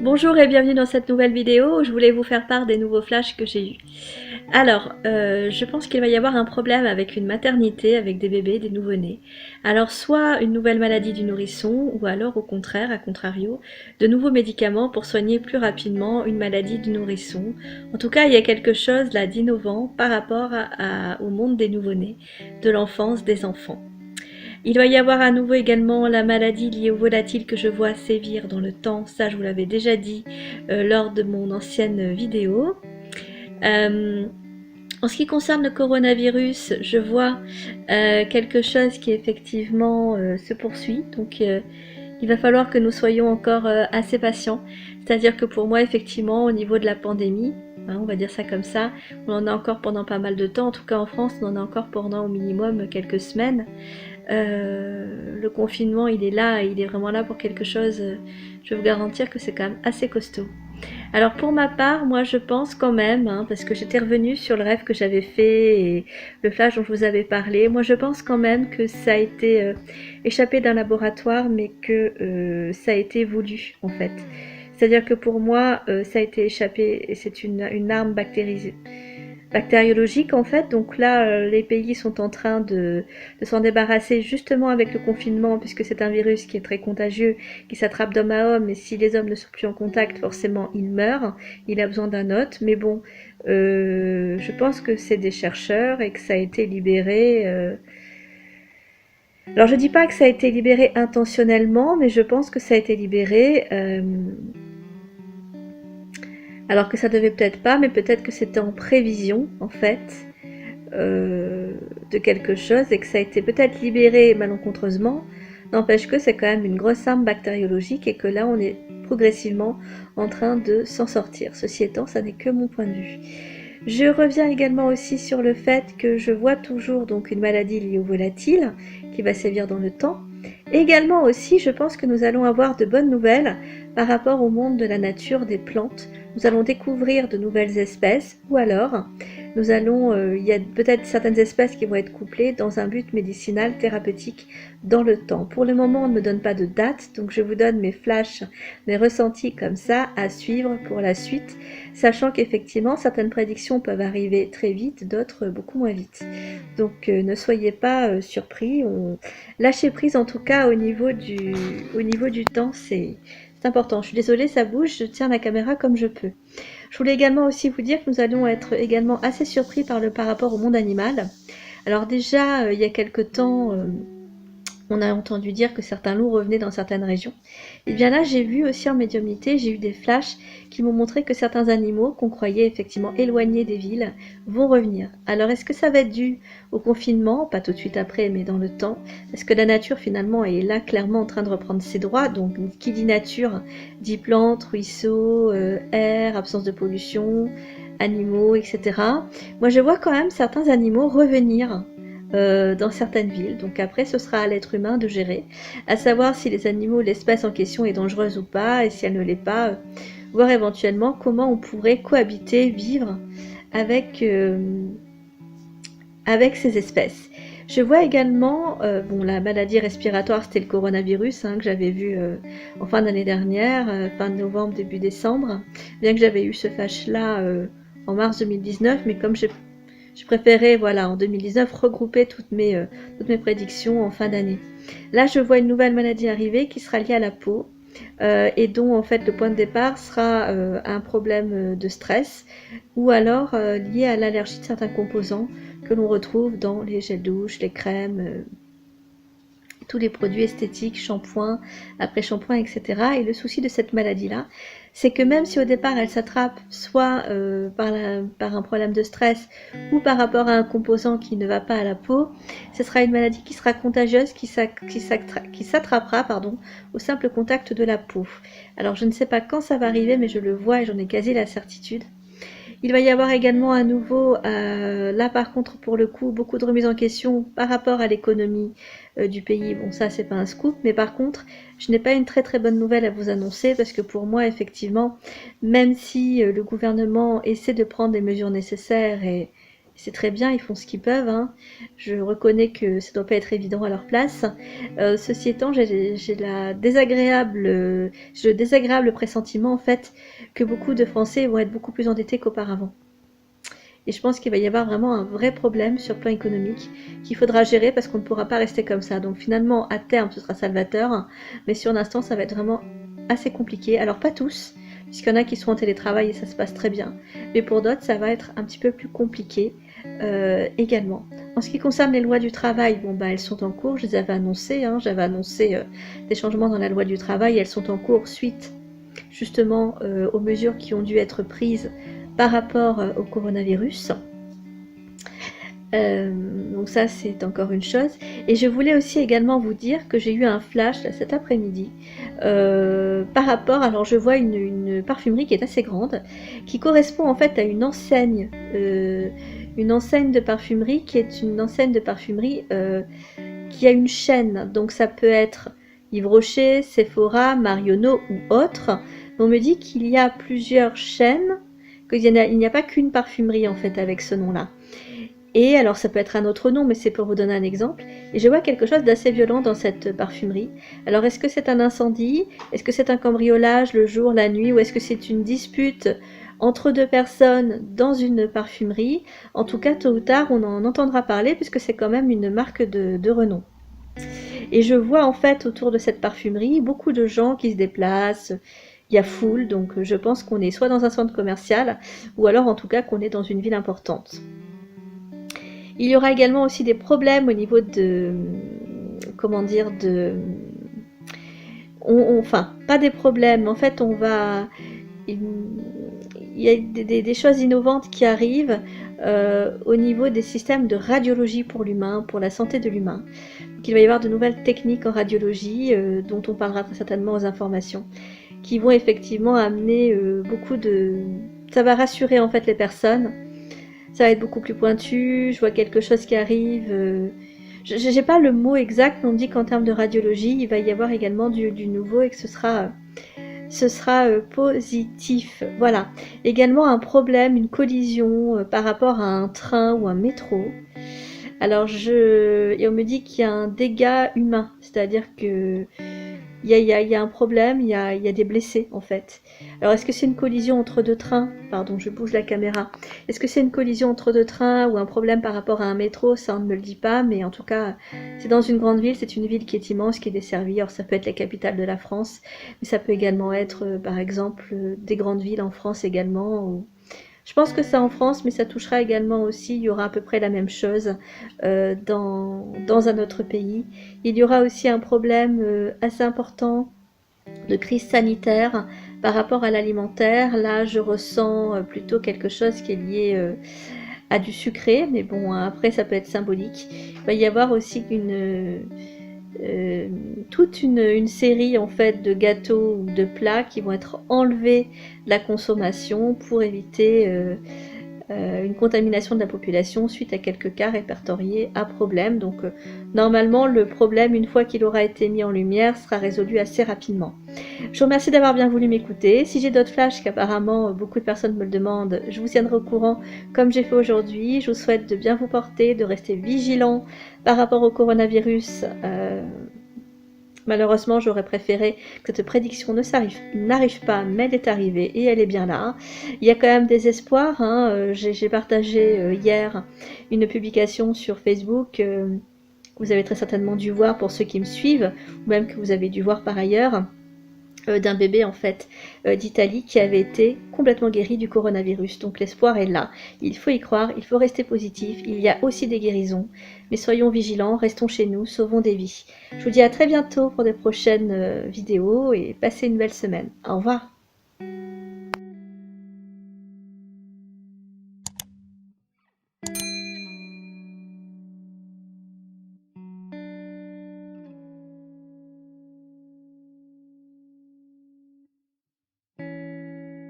Bonjour et bienvenue dans cette nouvelle vidéo où je voulais vous faire part des nouveaux flashs que j'ai eus. Alors, je pense qu'il va y avoir un problème avec une maternité, avec des bébés, des nouveau-nés. Alors, soit une nouvelle maladie du nourrisson, ou alors au contraire, à contrario, de nouveaux médicaments pour soigner plus rapidement une maladie du nourrisson. En tout cas, il y a quelque chose là d'innovant par rapport au monde des nouveau-nés, de l'enfance des enfants. Il va y avoir à nouveau également la maladie liée au volatile que je vois sévir dans le temps, ça je vous l'avais déjà dit lors de mon ancienne vidéo. En ce qui concerne le coronavirus, je vois quelque chose qui effectivement se poursuit, donc il va falloir que nous soyons encore assez patients. C'est-à-dire que pour moi, effectivement, au niveau de la pandémie, hein, on va dire ça comme ça, on en a encore pendant pas mal de temps, en tout cas en France, on en a encore pendant au minimum quelques semaines. Le confinement, il est là, il est vraiment là pour quelque chose. Je vais vous garantir que c'est quand même assez costaud. Alors pour ma part, moi je pense quand même, hein, parce que j'étais revenue sur le rêve que j'avais fait et le flash dont je vous avais parlé, moi je pense quand même que ça a été échappé d'un laboratoire, mais que ça a été voulu en fait. C'est-à-dire que pour moi, ça a été échappé et c'est une arme bactériologique en fait. Donc là, les pays sont en train de s'en débarrasser justement avec le confinement, puisque c'est un virus qui est très contagieux, qui s'attrape d'homme à homme, et si les hommes ne sont plus en contact, forcément il meurt, il a besoin d'un hôte. Mais bon, je pense que c'est des chercheurs et que ça a été libéré. Alors je dis pas que ça a été libéré intentionnellement, mais je pense que ça a été libéré. Alors que ça devait peut-être pas, mais peut-être que c'était en prévision en fait de quelque chose et que ça a été peut-être libéré malencontreusement. N'empêche que c'est quand même une grosse arme bactériologique et que là on est progressivement en train de s'en sortir. Ceci étant, ça n'est que mon point de vue. Je reviens également aussi sur le fait que je vois toujours donc une maladie liée au volatile qui va sévir dans le temps. Également aussi, je pense que nous allons avoir de bonnes nouvelles par rapport au monde de la nature, des plantes. Nous allons découvrir de nouvelles espèces ou alors nous allons, il y a peut-être certaines espèces qui vont être couplées dans un but médicinal, thérapeutique dans le temps. Pour le moment, on ne me donne pas de date, donc je vous donne mes flashs, mes ressentis comme ça à suivre pour la suite, sachant qu'effectivement, certaines prédictions peuvent arriver très vite, d'autres beaucoup moins vite. Donc ne soyez pas surpris, lâchez prise en tout cas au niveau du temps, c'est important. Je suis désolée, ça bouge, je tiens la caméra comme je peux. Je voulais également aussi vous dire que nous allons être également assez surpris par rapport au monde animal. Alors déjà, il y a quelque temps, on a entendu dire que certains loups revenaient dans certaines régions. Et bien là, j'ai vu aussi en médiumnité, j'ai eu des flashs qui m'ont montré que certains animaux qu'on croyait effectivement éloignés des villes vont revenir. Alors est-ce que ça va être dû au confinement, pas tout de suite après, mais dans le temps? Est-ce que la nature finalement est là clairement en train de reprendre ses droits? Donc qui dit nature dit plantes, ruisseaux, air, absence de pollution, animaux, etc. Moi je vois quand même certains animaux revenir dans certaines villes. Donc après, ce sera à l'être humain de gérer, à savoir si les animaux, l'espèce en question est dangereuse ou pas, et si elle ne l'est pas, voir éventuellement comment on pourrait cohabiter, vivre avec, avec ces espèces. Je vois également, bon, la maladie respiratoire, c'était le coronavirus hein, que j'avais vu en fin d'année dernière, fin novembre, début décembre, bien que j'avais eu ce flash-là en mars 2019, mais comme j'ai préféré, voilà, en 2019, regrouper toutes mes prédictions en fin d'année. Là, je vois une nouvelle maladie arriver qui sera liée à la peau et dont, en fait, le point de départ sera un problème de stress ou alors lié à l'allergie de certains composants que l'on retrouve dans les gels douche, les crèmes, tous les produits esthétiques, shampoings, après-shampoing, etc. Et le souci de cette maladie-là, c'est que même si au départ elle s'attrape soit par un problème de stress ou par rapport à un composant qui ne va pas à la peau, ce sera une maladie qui sera contagieuse, qui s'attrapera au simple contact de la peau. Alors je ne sais pas quand ça va arriver, mais je le vois et j'en ai quasi la certitude. Il va y avoir également à nouveau, là par contre pour le coup, beaucoup de remises en question par rapport à l'économie du pays. Bon ça c'est pas un scoop, mais par contre je n'ai pas une très très bonne nouvelle à vous annoncer parce que pour moi effectivement, même si le gouvernement essaie de prendre des mesures nécessaires c'est très bien, ils font ce qu'ils peuvent, hein. Je reconnais que ça doit pas être évident à leur place. Ceci étant, j'ai le désagréable pressentiment en fait que beaucoup de Français vont être beaucoup plus endettés qu'auparavant. Et je pense qu'il va y avoir vraiment un vrai problème sur le plan économique qu'il faudra gérer parce qu'on ne pourra pas rester comme ça. Donc finalement, à terme, ce sera salvateur, mais sur l'instant, ça va être vraiment assez compliqué. Alors pas tous, puisqu'il y en a qui sont en télétravail et ça se passe très bien, mais pour d'autres, ça va être un petit peu plus compliqué également. En ce qui concerne les lois du travail, bon bah elles sont en cours, je les avais annoncées, hein, j'avais annoncé des changements dans la loi du travail, elles sont en cours suite justement aux mesures qui ont dû être prises par rapport au coronavirus. Donc ça c'est encore une chose. Et je voulais aussi également vous dire que j'ai eu un flash là, cet après-midi par rapport, alors je vois une parfumerie qui est assez grande, qui correspond en fait à une enseigne de parfumerie qui est une enseigne de parfumerie qui a une chaîne. Donc ça peut être Yves Rocher, Sephora, Marionneau ou autre. On me dit qu'il y a plusieurs chaînes, qu'il n'y a pas qu'une parfumerie en fait avec ce nom-là. Et alors ça peut être un autre nom, mais c'est pour vous donner un exemple. Et je vois quelque chose d'assez violent dans cette parfumerie. Alors est-ce que c'est un incendie? Est-ce que c'est un cambriolage le jour, la nuit? Ou est-ce que c'est une dispute entre deux personnes dans une parfumerie? En tout cas, tôt ou tard, on en entendra parler puisque c'est quand même une marque de renom. Et je vois en fait autour de cette parfumerie beaucoup de gens qui se déplacent. Il y a foule, donc je pense qu'on est soit dans un centre commercial ou alors en tout cas qu'on est dans une ville importante. Il y aura également aussi des problèmes au niveau de, comment dire, enfin, pas des problèmes, en fait on va, il y a des choses innovantes qui arrivent au niveau des systèmes de radiologie pour l'humain, pour la santé de l'humain. Donc, il va y avoir de nouvelles techniques en radiologie dont on parlera très certainement aux informations, qui vont effectivement amener beaucoup de... Ça va rassurer en fait les personnes. Ça va être beaucoup plus pointu, je vois quelque chose qui arrive. J'ai pas le mot exact, mais on me dit qu'en termes de radiologie, il va y avoir également du nouveau et que ce sera positif. Voilà. Également un problème, une collision par rapport à un train ou un métro. Alors et on me dit qu'il y a un dégât humain, c'est-à-dire que il y a un problème, il y a des blessés en fait. Alors est-ce que c'est une collision entre deux trains? Pardon, je bouge la caméra. Est-ce que c'est une collision entre deux trains ou un problème par rapport à un métro? Ça on ne me le dit pas, mais en tout cas c'est dans une grande ville, c'est une ville qui est immense, qui est desservie. Alors ça peut être la capitale de la France, mais ça peut également être par exemple des grandes villes en France également. Je pense que c'est en France, mais ça touchera également aussi, il y aura à peu près la même chose dans un autre pays. Il y aura aussi un problème assez important de crise sanitaire par rapport à l'alimentaire. Là, je ressens plutôt quelque chose qui est lié à du sucré, mais bon, après, ça peut être symbolique. Il va y avoir aussi toute une série en fait de gâteaux ou de plats qui vont être enlevés de la consommation pour éviter une contamination de la population suite à quelques cas répertoriés à problème. Donc normalement le problème, une fois qu'il aura été mis en lumière, sera résolu assez rapidement. Je vous remercie d'avoir bien voulu m'écouter. Si j'ai d'autres flashs, qu'apparemment beaucoup de personnes me le demandent, je vous tiendrai au courant comme j'ai fait aujourd'hui. Je vous souhaite de bien vous porter, de rester vigilant par rapport au coronavirus. Malheureusement, j'aurais préféré que cette prédiction n'arrive pas, mais elle est arrivée et elle est bien là. Il y a quand même des espoirs. Hein. J'ai partagé hier une publication sur Facebook. Vous avez très certainement dû voir pour ceux qui me suivent, ou même que vous avez dû voir par ailleurs, d'un bébé en fait d'Italie qui avait été complètement guéri du coronavirus. Donc l'espoir est là, il faut y croire, il faut rester positif, il y a aussi des guérisons, mais soyons vigilants, restons chez nous, sauvons des vies. Je vous dis à très bientôt pour de prochaines vidéos et passez une belle semaine. Au revoir.